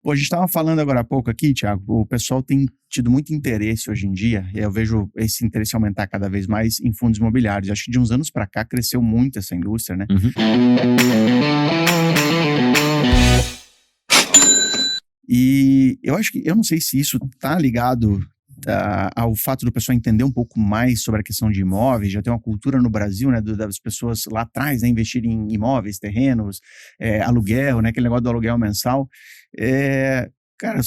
Pô, a gente estava falando agora há pouco aqui, Thiago, o pessoal tem tido muito interesse hoje em dia, e eu vejo esse interesse aumentar cada vez mais em fundos imobiliários. Acho que de uns anos para cá cresceu muito essa indústria, né? Uhum. E eu acho que, eu não sei se isso está ligado ao fato do pessoal entender um pouco mais sobre a questão de imóveis, já tem uma cultura no Brasil, né, das pessoas lá atrás, né, investirem em imóveis, terrenos, aluguel, né, aquele negócio do aluguel mensal. Cara,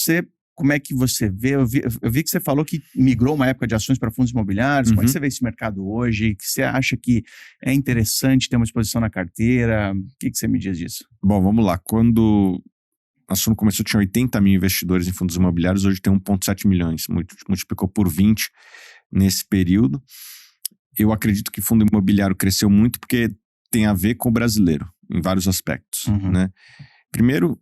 como é que você vê? Eu vi que você falou que migrou uma época de ações para fundos imobiliários. Como é que você vê esse mercado hoje? Que você acha que é interessante ter uma exposição na carteira? O que você me diz disso? Bom, vamos lá. Quando a Suno começou, tinha 80 mil investidores em fundos imobiliários, hoje tem 1,7 milhões, multiplicou por 20 nesse período. Eu acredito que fundo imobiliário cresceu muito porque tem a ver com o brasileiro, em vários aspectos, né? Primeiro,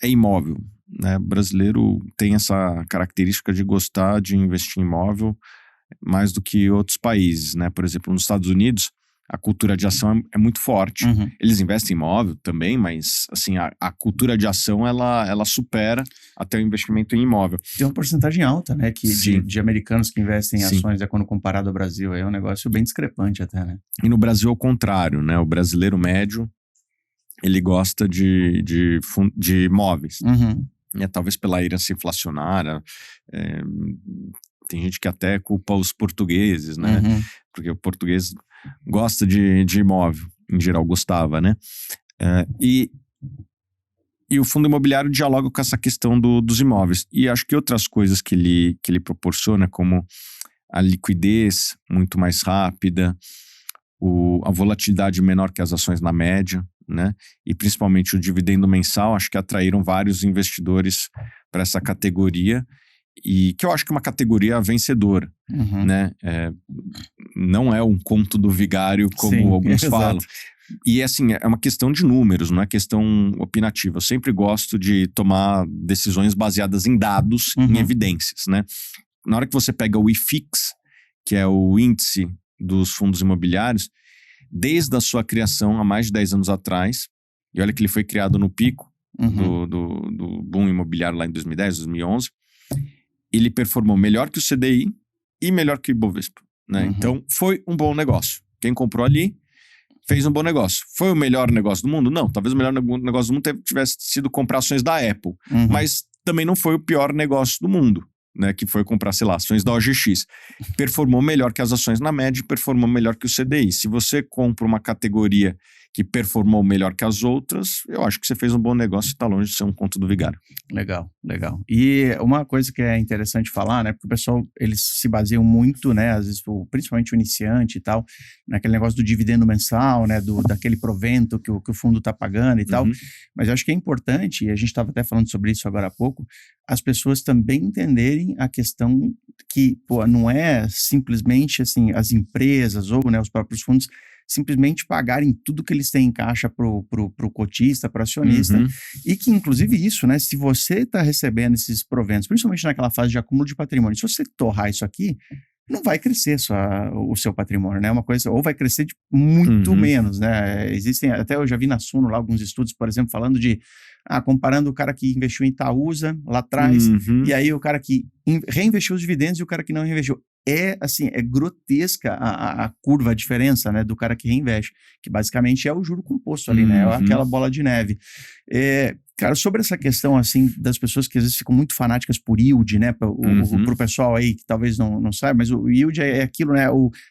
é imóvel, né? O brasileiro tem essa característica de gostar de investir em imóvel mais do que outros países, né? Por exemplo, nos Estados Unidos, a cultura de ação é muito forte. Eles investem em imóvel também, mas assim, a cultura de ação, ela supera até o investimento em imóvel. Tem uma porcentagem alta, né, de americanos que investem em ações, quando comparado ao Brasil. É um negócio bem discrepante até, né? E no Brasil é o contrário, né? O brasileiro médio, ele gosta de imóveis. Talvez pela herança inflacionária. Tem gente que até culpa os portugueses, né? Porque o português gosta de imóvel, em geral gostava, né? E o fundo imobiliário dialoga com essa questão dos imóveis. E acho que outras coisas que ele proporciona, como a liquidez muito mais rápida, a volatilidade menor que as ações na média, né? E principalmente o dividendo mensal, acho que atraíram vários investidores para essa categoria, e que eu acho que é uma categoria vencedora, né? Não é um conto do vigário, como alguns falam. E assim, é uma questão de números, não é questão opinativa. Eu sempre gosto de tomar decisões baseadas em dados, em evidências, né? Na hora que você pega o IFIX, que é o índice dos fundos imobiliários, desde a sua criação há mais de 10 anos atrás, e olha que ele foi criado no pico do boom imobiliário lá em 2010, 2011, ele performou melhor que o CDI e melhor que o Ibovespa, né? Então, foi um bom negócio. Quem comprou ali fez um bom negócio. Foi o melhor negócio do mundo? Não, talvez o melhor negócio do mundo tivesse sido comprar ações da Apple, mas também não foi o pior negócio do mundo, né? Que foi comprar, sei lá, ações da OGX. Performou melhor que as ações na média e performou melhor que o CDI. Se você compra uma categoria que performou melhor que as outras, eu acho que você fez um bom negócio e está longe de ser um conto do vigário. Legal. E uma coisa que é interessante falar, né, porque o pessoal, eles se baseiam muito, né, às vezes, principalmente o iniciante e tal, naquele negócio do dividendo mensal, né, daquele provento que o fundo está pagando e tal, mas eu acho que é importante, e a gente estava até falando sobre isso agora há pouco, as pessoas também entenderem a questão que, não é simplesmente, assim, as empresas ou, né, os próprios fundos simplesmente pagarem tudo que eles têm em caixa pro cotista, pro acionista, e que, inclusive, isso, né, se você está recebendo esses proventos, principalmente naquela fase de acúmulo de patrimônio, se você torrar isso aqui, não vai crescer o seu patrimônio, né, uma coisa, ou vai crescer de muito menos, né, existem, até eu já vi na Suno lá alguns estudos, por exemplo, falando de, comparando o cara que investiu em Itaúsa lá atrás, e aí o cara que reinvestiu os dividendos e o cara que não reinvestiu. Assim, é grotesca a curva, a diferença, né, do cara que reinveste, que basicamente é o juro composto ali, né, é aquela bola de neve. Cara, sobre essa questão, assim, das pessoas que às vezes ficam muito fanáticas por yield, né, pro pessoal aí que talvez não saiba, mas o yield é aquilo, né,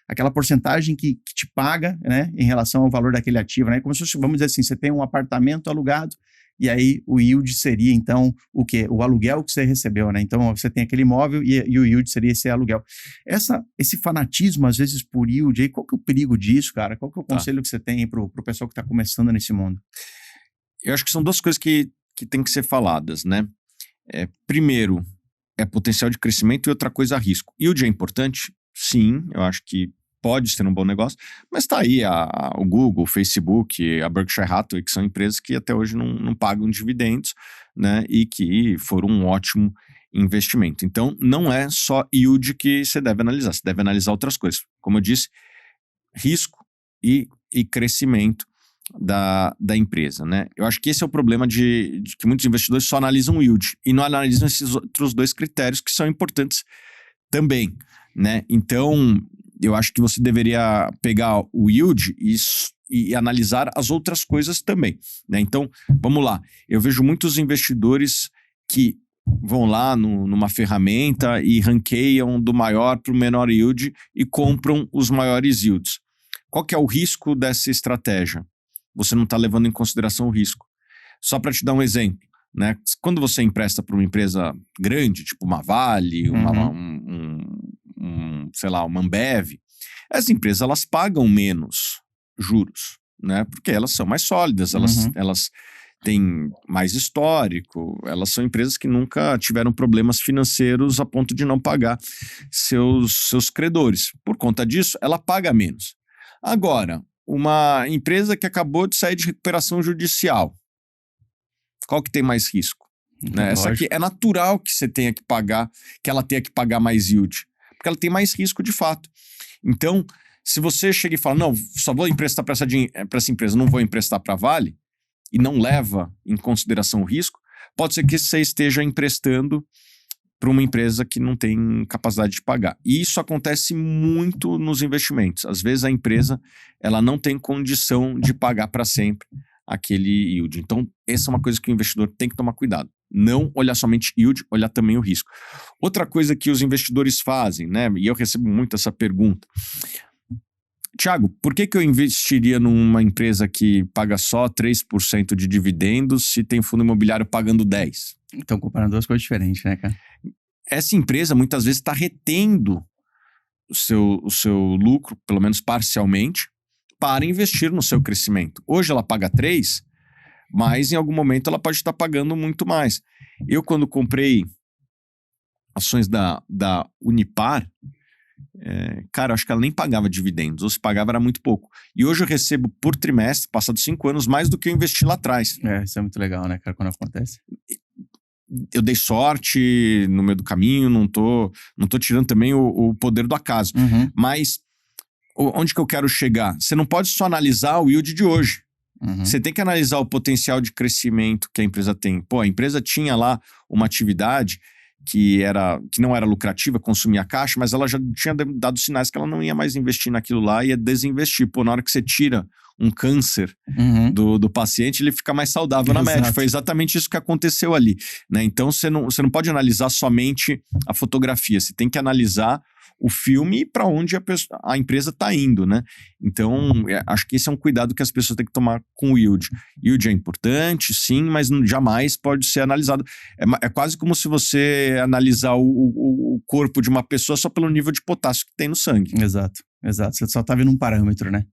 aquela porcentagem que te paga, né, em relação ao valor daquele ativo, né, como se fosse, vamos dizer assim, você tem um apartamento alugado, e aí o yield seria, então, o quê? O aluguel que você recebeu, né? Então, você tem aquele imóvel e o yield seria esse aluguel. Esse fanatismo, às vezes, por yield, aí, qual que é o perigo disso, cara? Qual que é o conselho que você tem pro pessoal que está começando nesse mundo? Eu acho que são duas coisas que tem que ser faladas, né? Primeiro, é potencial de crescimento, e outra coisa, risco. Yield é importante? Sim, eu acho que pode ser um bom negócio, mas está aí o Google, o Facebook, a Berkshire Hathaway, que são empresas que até hoje não pagam dividendos, né, e que foram um ótimo investimento. Então, não é só yield que você deve analisar, você deve analisar outras coisas. Como eu disse, risco e crescimento da empresa, né? Eu acho que esse é o problema de que muitos investidores só analisam o yield e não analisam esses outros dois critérios que são importantes também, né? Então, eu acho que você deveria pegar o yield e analisar as outras coisas também, né? Então, vamos lá. Eu vejo muitos investidores que vão lá numa ferramenta e ranqueiam do maior para o menor yield e compram os maiores yields. Qual que é o risco dessa estratégia? Você não está levando em consideração o risco. Só para te dar um exemplo, né? Quando você empresta para uma empresa grande, tipo uma Vale, sei lá, uma Ambev, as empresas elas pagam menos juros, né? Porque elas são mais sólidas, elas têm mais histórico, elas são empresas que nunca tiveram problemas financeiros a ponto de não pagar seus credores. Por conta disso, ela paga menos. Agora, uma empresa que acabou de sair de recuperação judicial, qual que tem mais risco? Né? Essa aqui é natural que você tenha que pagar, que ela tenha que pagar mais yield, porque ela tem mais risco de fato. Então, se você chega e fala, não, só vou emprestar para essa empresa, não vou emprestar para a Vale, e não leva em consideração o risco, pode ser que você esteja emprestando para uma empresa que não tem capacidade de pagar. E isso acontece muito nos investimentos. Às vezes a empresa ela não tem condição de pagar para sempre aquele yield. Então, essa é uma coisa que o investidor tem que tomar cuidado. Não olhar somente yield, olhar também o risco. Outra coisa que os investidores fazem, né? E eu recebo muito essa pergunta. Tiago, por que eu investiria numa empresa que paga só 3% de dividendos se tem fundo imobiliário pagando 10%? Então, comparando duas coisas diferentes, né, cara? Essa empresa muitas vezes está retendo o seu lucro, pelo menos parcialmente, para investir no seu crescimento. Hoje ela paga 3%, mas em algum momento ela pode estar pagando muito mais. Eu, quando comprei ações da Unipar, cara, acho que ela nem pagava dividendos, ou se pagava era muito pouco. E hoje eu recebo por trimestre, passados 5 anos, mais do que eu investi lá atrás. Isso é muito legal, né, cara, quando acontece. Eu dei sorte no meio do caminho, não tô tirando também o poder do acaso. Mas onde que eu quero chegar? Você não pode só analisar o yield de hoje. Você tem que analisar o potencial de crescimento que a empresa tem. Pô, a empresa tinha lá uma atividade que não era lucrativa, consumia caixa, mas ela já tinha dado sinais que ela não ia mais investir naquilo lá, ia desinvestir. Pô, na hora que você tira um câncer do paciente, ele fica mais saudável na média. Foi exatamente isso que aconteceu ali, né? Então, você não pode analisar somente a fotografia, você tem que analisar o filme e para onde a empresa está indo, né? Então, acho que esse é um cuidado que as pessoas têm que tomar com o yield. Yield é importante, sim, mas jamais pode ser analisado. É quase como se você analisar o corpo de uma pessoa só pelo nível de potássio que tem no sangue. Exato. Você só está vendo um parâmetro, né?